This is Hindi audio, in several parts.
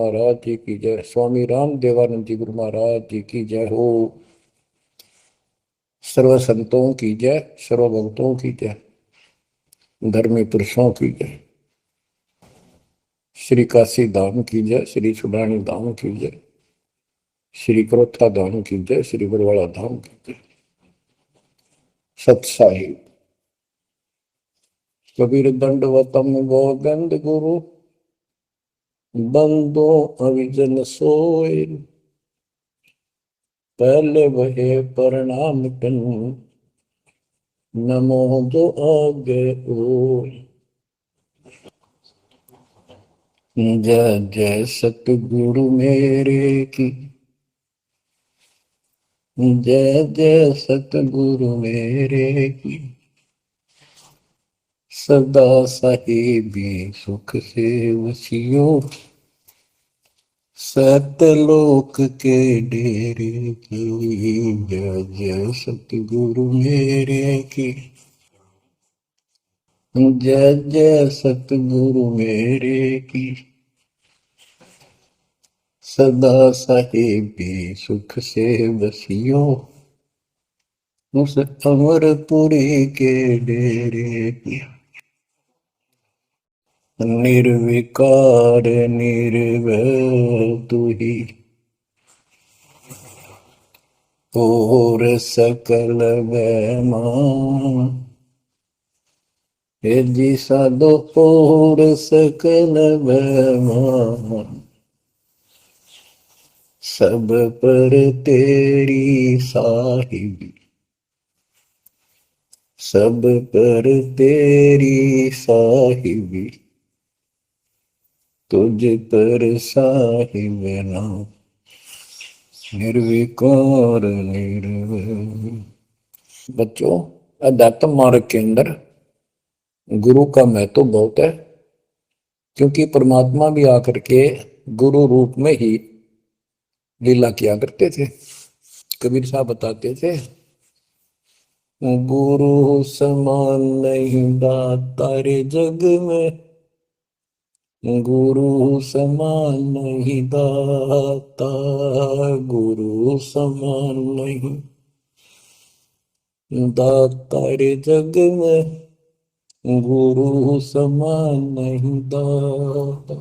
महाराज जी की जय। स्वामी राम देवानंद जी गुरु महाराज जी की जय हो। सर्व संतों की जय, सर्व भक्तों की जय, धर्मी पुरुषों की जय। श्री काशी धाम की जय, श्री सुडानी धाम की जय, श्री क्रोथा धाम की जय, श्री बरवाड़ा धाम की जय। सत साहिब कबीर दंडवतम गोविंद गुरु, बंदो अविजन सोए, पहले वहे प्रणाम टन, नमो जो आगे ओ। जय जय सतगुरु मेरे की, जय जय सतगुरु मेरे की। सदा साहिबी सुख से वसियो, सतलोक के डेरे की। जय जय सतगुरु मेरे की, जय जय सतगुरु मेरे की। सदा साहिबी सुख से बसियो, उस अमरपुरी के डेरे की। निर्विकार निर्भय तू ही, और सकल बैमान। हे जी साधो और सकल बैमान, सब पर तेरी साहिबी, सब पर तेरी साहिबी। तुझ पर साहिब नाम, निर्विकार निर्भय। बच्चों, अध्यात्म मार्ग के अंदर गुरु का महत्व बहुत है, क्योंकि परमात्मा भी आकर के गुरु रूप में ही लीला किया करते थे। कबीर साहब बताते थे, गुरु समान नहीं दाता रे जग में, गुरु समान नहीं दाता, गुरु समान नहीं दाता रे जग में, गुरु समान नहीं दाता।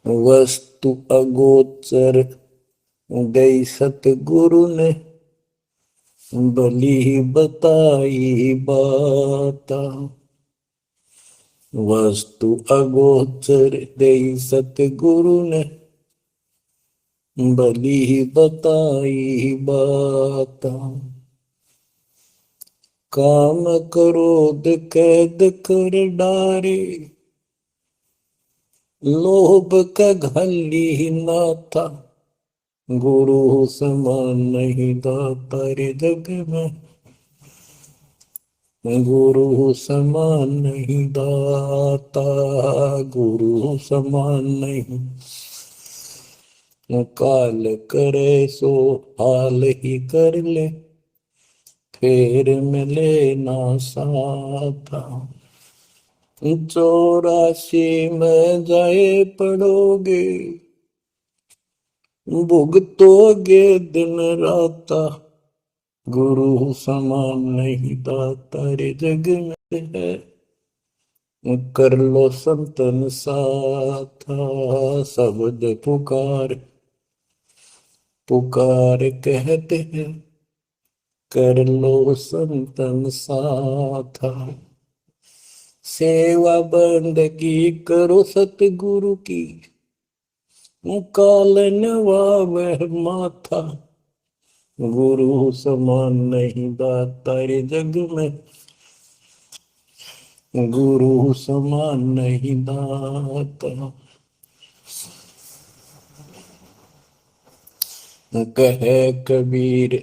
वस्तु अगोचर गई सतगुरु ने, भली बताई बाता। वस्तु अगोचर गई सतगुरु ने, भली बताई बाता। काम क्रोध कैद कर डारे, लोभ का घली ना था। गुरु समान नहीं दाता रे जग में, गुरु समान नहीं दाता, गुरु समान नहीं। काल करे सो हाल ही कर ले, फिर मिले ना साथा। 84 में जाए पड़ोगे, भुगतोगे दिन राता। गुरु समान नहीं दाता रे जग में है, कर लो संतन साथा। शब्द पुकार पुकार कहते हैं, कर लो संतन साथा। सेवा बंदगी करो सतगुरु की, काल नवावह माथा। गुरु समान नहीं दाता रे जग में, गुरु समान नहीं दाता। कहे कबीर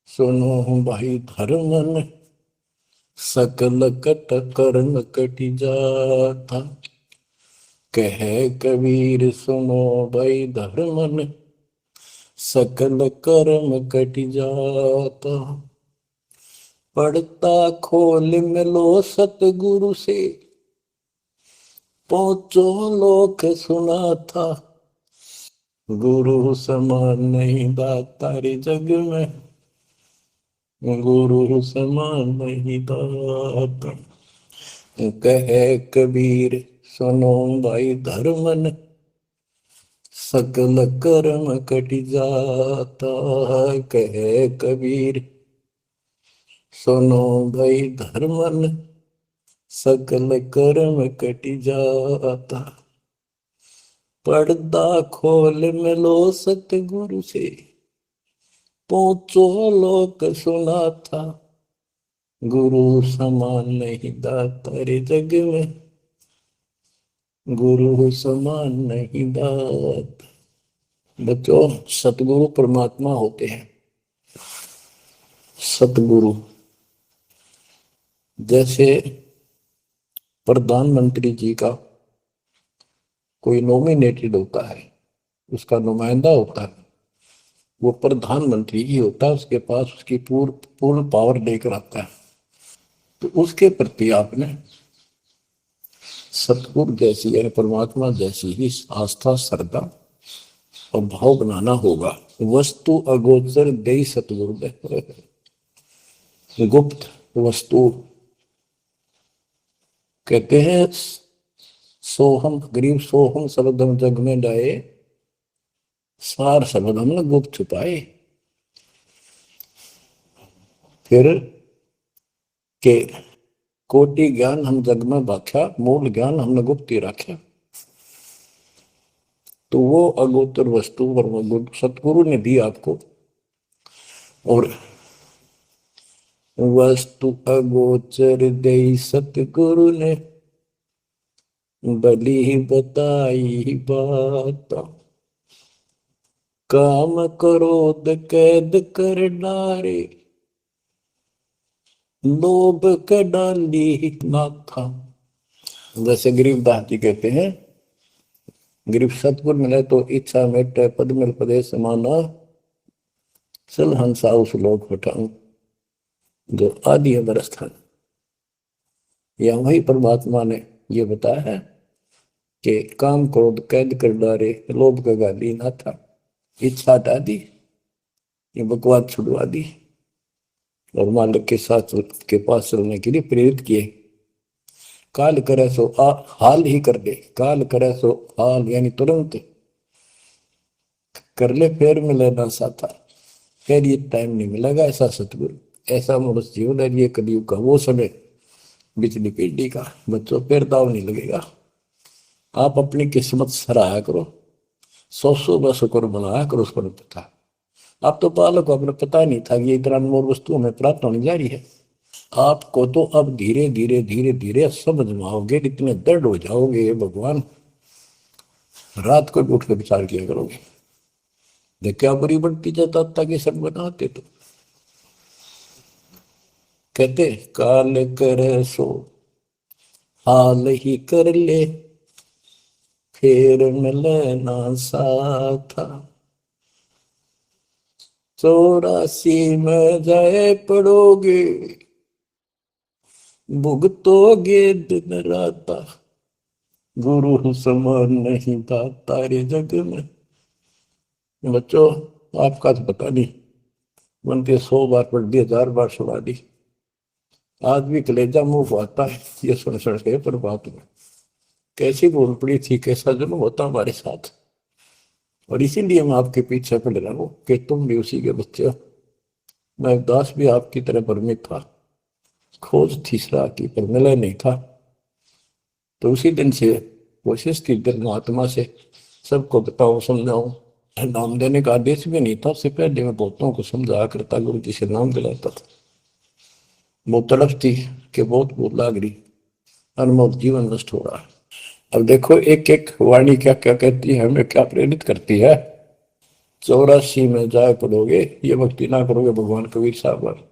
सुनो भाई धर्मन, सकल कट करन कटि जाता। कहे कबीर सुनो भाई धर्मन, सकल कर्म कटि जाता। पढ़ता खोल मिलो सतगुरु से, पहुंचो लोक सुना था, गुरु समान नहीं दाता रे जग में, गुरु समान नहीं दाता। कहे कबीर सुनो भाई धर्मन, सकल कर्म कट जाता। कहे कबीर सुनो भाई धर्मन, सकल कर्म कट जाता। पर्दा खोल मिलो सतगुरु से, पहुंचो लोक सुना था, गुरु समान नहीं दाता रे जग में, गुरु समान नहीं दाता। बच्चों, सतगुरु परमात्मा होते हैं। सतगुरु जैसे प्रधानमंत्री जी का कोई नॉमिनेटेड होता है, उसका नुमाइंदा होता है, वो प्रधानमंत्री ही होता है, उसके पास उसकी पूर्ण पूर्ण पावर लेकर आता है। तो उसके प्रति आपने सतगुरु जैसी यानी परमात्मा जैसी ही आस्था, श्रद्धा और भाव बनाना होगा। वस्तु अगोचर दे सतगुरु दे, गुप्त वस्तु कहते हैं। सोहम गरीब सोहम शब्द हम जग में डाए, सार शब्द हमने गुप्त छुपाए। फिर के कोटि ज्ञान हम जग में बाख्या, मूल ज्ञान हमने गुप्त ही रखा। तो वो अगोचर वस्तु सतगुरु ने दी आपको। और वस्तु अगोचर दे सतगुरु ने, बली बताई बात। काम क्रोध कैद कर डारे, लोभ के डाली माथा। जैसे गरीबदास जी कहते हैं, गरीब सतगुरु मिले तो इच्छा मेटे, पद मिल पदे समाना, चल हंसा उस लोक पठाऊं जो आदि अमर स्थान। या वही परमात्मा ने ये बताया है कि काम क्रोध कैद कर डारे, लोभ का गाली ना था, इच्छा हटा दी, ये बकवास छुड़वा दी और मालिक के साथ के पास चलने के लिए प्रेरित किए। काल करे सो हाल ही कर दे, काल करे सो हाल यानी तुरंत कर ले, फिर मिले ना साथा, फिर ये टाइम नहीं मिलेगा। ऐसा सतगुरु, ऐसा मनुष्य जीवन है ये कलयुग का वो समय, बिजली पीढ़ी का। बच्चों फिर दाव नहीं लगेगा। आप अपनी किस्मत सराहा करो, सौ ब शुक्र बनाया करो उसको पता। आप तो बालक को अपने पता नहीं था कि ये इतना अनमोल वस्तु हमें प्राप्त होने जा रही है। आपको तो अब धीरे धीरे धीरे धीरे समझ में आओगे, इतने दृढ़ हो जाओगे ये भगवान, रात को भी उठ के विचार किया करोगे। देख क्या बुरी बनती जाता ताकि सब बनाते। तो कहते काल कर सो हाल ही कर ले, फिर मिले ना साथा। 84 में जाए पड़ोगे, भुगतोगे दिन रात, गुरु समान नहीं दाता रे जग में। बच्चों, आपका तो पता नहीं, बनते 100 बार पढ़ दी, 1000 बार सुना दी, आज भी कलेजा मुंह को आता है ये सुन के। पर बात में कैसी बोल पड़ी थी, कैसा जुल्म होता हमारे साथ। और इसीलिए मैं आपके पीछे पड़ रहा हूँ कि तुम भी उसी के बच्चे हो। मैं दास भी आपकी तरह भ्रमित था, खोज तीसरा की पर मिला नहीं था। तो उसी दिन से कोशिश की परमात्मा से सबको बताऊं, समझाऊं। नाम देने का आदेश भी नहीं था, उससे पहले मैं बहुतों को समझाया करता, गुरु जी से नाम दिलाता था। बहुत तड़प थी कि बहुत बहुत लाग रही, अनमोल जीवन नष्ट हो रहा है। अब देखो एक एक वाणी क्या क्या कहती है, हमें क्या प्रेरित करती है। 84 में जाए पड़ोगे, ये भक्ति ना करोगे भगवान कबीर साहब,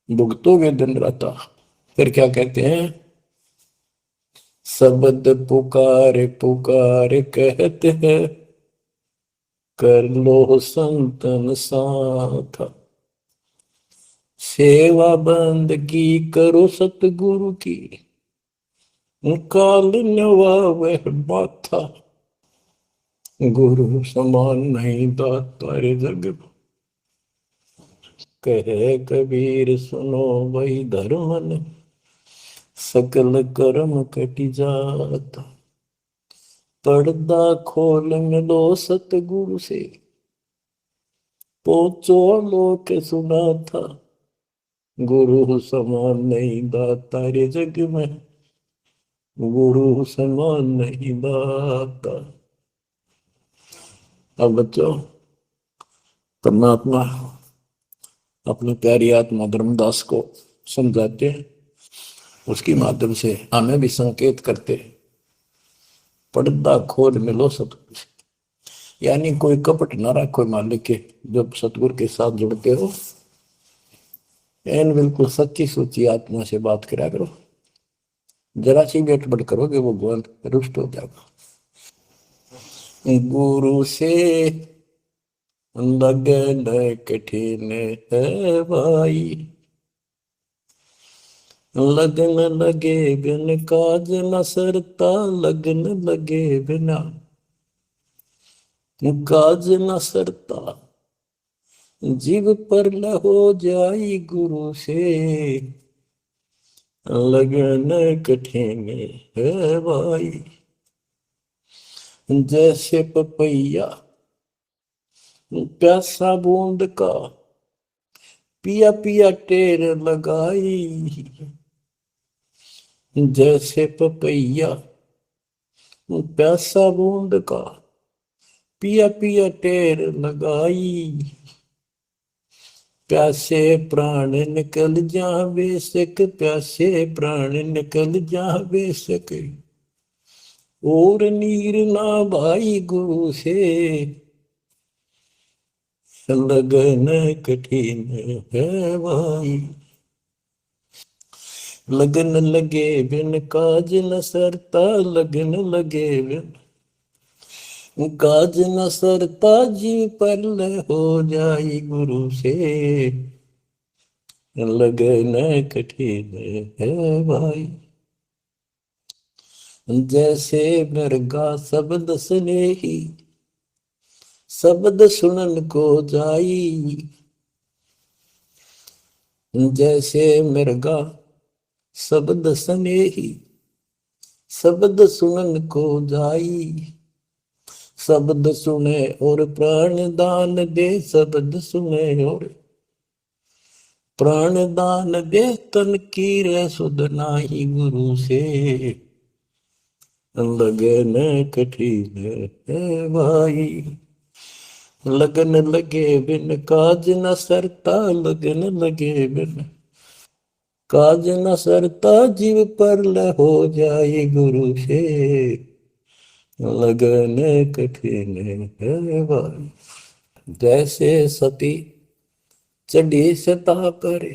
भुगतोगे दिन रात। फिर क्या कहते हैं, शब्द पुकार पुकार कहते हैं, कर लो संतन साथ, सेवा बंदगी करो सतगुरु की, काल नवावे माथा, गुरु समान नहीं दाता रे जग। कहे कबीर सुनो वही धर्मन, सकल कर्म कटि जाता। पर्दा खोल मिलो सतगुरु से, पोचो लोक सुना था। गुरु समान नहीं दाता रे जग में, गुरु समान नहीं दाता। अब बच्चों, परमात्मा अपनी प्यारी आत्मा धर्मदास को समझाते हैं, उसके माध्यम से हमें भी संकेत करते हैं। पर्दा खोल मिलो सतगुरु से, यानी कोई कपट ना रखो मालिक के। जब सतगुरु के साथ जुड़ते हो, एन बिल्कुल सच्ची सोची आत्मा से बात करा करो। जरा सी भी अटपट करोगे वो भगवान रुष्ट हो जाएगा। गुरु से लगन कठिन है भाई, लगन लगे बिन काज न सरता। लगन लगे बिना काज न सरता, जीव पर हो जाई गुरु से। लगन कठिन है भाई, जैसे पपैया प्यासा बूंद का, पिया पिया टेर लगाई। जैसे पपैया प्यासा बूंद का, पिया पिया टेर लगाई। प्यासे प्राण निकल जा बेशक, प्यासे प्राण निकल जा बेशक। और नीर ना भाई गुरु से, लगन कठिन है भाई। लगन लगे बिन काज न सरता, लगन लगे बिन काज न सरता। जी पर हो जाई गुरु से, लगन कठिन है भाई। जैसे मृगा शब्द स्नेही, शब्द सुनन को जाई। जैसे मृगा शब्द स्नेही, शब्द सुनन को जाई। शब्द सुने और प्राण दान दे, शब्द सुने और प्राण दान दे। तन की रे सुध नाही गुरु से, लगन कठिन है भाई। लगन लगे बिन काज न सरता, लगन लगे बिन काज न सरता। जीव पर हो जाए गुरु से, लगन कठिन है भाई। जैसे सती चढ़ी सता पर,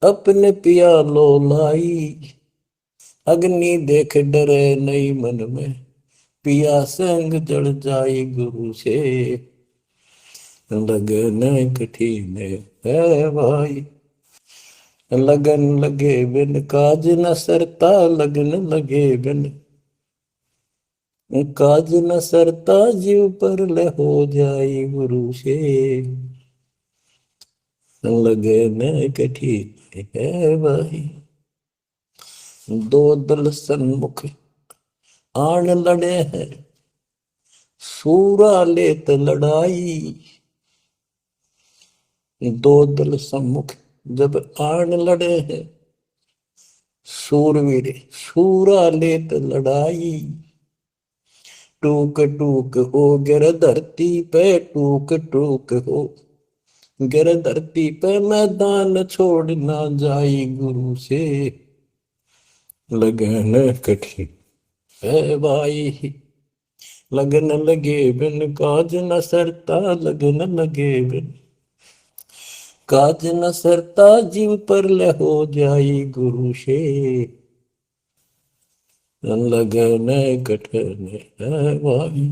अपने पिया लो लाई। अग्नि देख डरे नहीं मन में, पिया संग जड़ जाई गुरु से। लगन कठिन है भाई। लगन लगे बिन काज न सरता, लगन लगे बिन काज न सरता। जीव पर हो जाई गुरु से, लगन कठिन है भाई। दो दल सन्मुख आन लड़े हैं, सूरा लेत लड़ाई। दो दल सम्मुख जब आन लड़े हैं, सूरवीर सूरा लेत लड़ाई। टूक टूक हो गिर धरती पे, टूक टूक हो गिर धरती पे। मैदान छोड़ ना जाई गुरु से, लगन कठिन है भाई। लगन लगे बिन काज न सरता, लगन लगे बिन काज न सरता। जीव पर हो जाई गुरु से, लगन कठिन है भाई।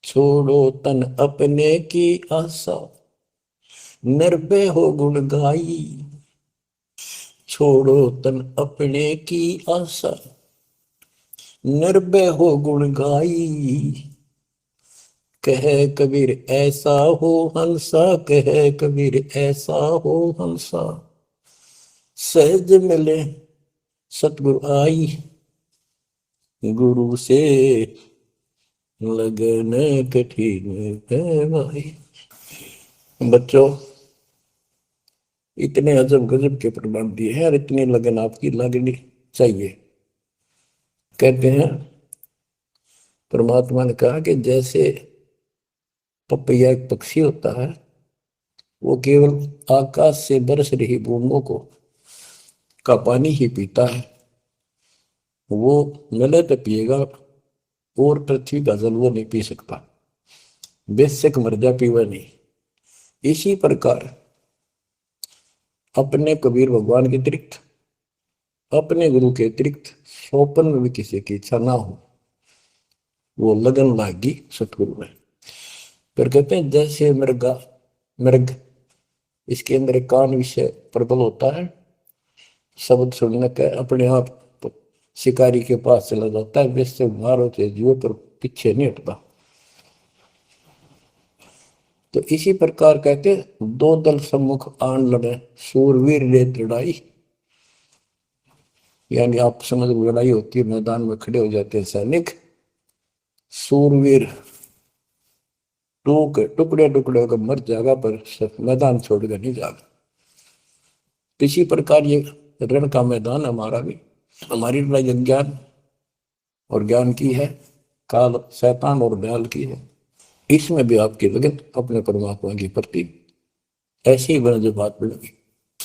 छोड़ो तन अपने की आशा, निर्भय हो गुण गाई। छोड़ो तन अपने की आशा, निर्भय हो गुण गाई। कह कबीर ऐसा हो हंसा, कह कबीर ऐसा हो हंसा। सहज मिले सतगुरु आई, गुरु से लगन कठिन है भाई। बच्चों, इतने अजब गजब के प्रमाण दिए हैं और इतनी लगन आपकी लगनी चाहिए। कहते हैं परमात्मा ने कहा कि जैसे पपैया एक पक्षी होता है, वो केवल आकाश से बरस रही बूंदों को का पानी ही पीता है, वो मिले तो पिएगा, और पृथ्वी का जल वो नहीं पी सकता, बेशक मर जा पीवा नहीं। इसी प्रकार अपने कबीर भगवान के अतिरिक्त, अपने गुरु के अतिरिक्त सोपन में भी किसी की इच्छा ना हो, वो लगन लागी सतगुरु में। फिर कहते हैं जैसे मृगा, मृग, इसके अंदर एक कान विषय प्रबल होता है, शब्द सुनने का अपने आप शिकारी के पास चला जाता है, वैसे मारो तो जीव पर पीछे नहीं हटता। तो इसी प्रकार कहते दो दल सम्मुख आन लड़े, सूरवीर रेत लड़ाई। यानी आप समझ लड़ाई होती है, मैदान में खड़े हो जाते हैं सैनिक, सूरवीर टुकड़े टुकड़े होकर मर जाएगा, पर मैदान छोड़कर नहीं जाएगा। इसी प्रकार ये रण का मैदान हमारा भी, हमारी लड़ाई अज्ञान और ज्ञान की है, काल शैतान और दयाल की है। इसमें भी आपकी लगन अपने परमात्मा की प्रति ऐसी ही बन जो बात मिलेगी।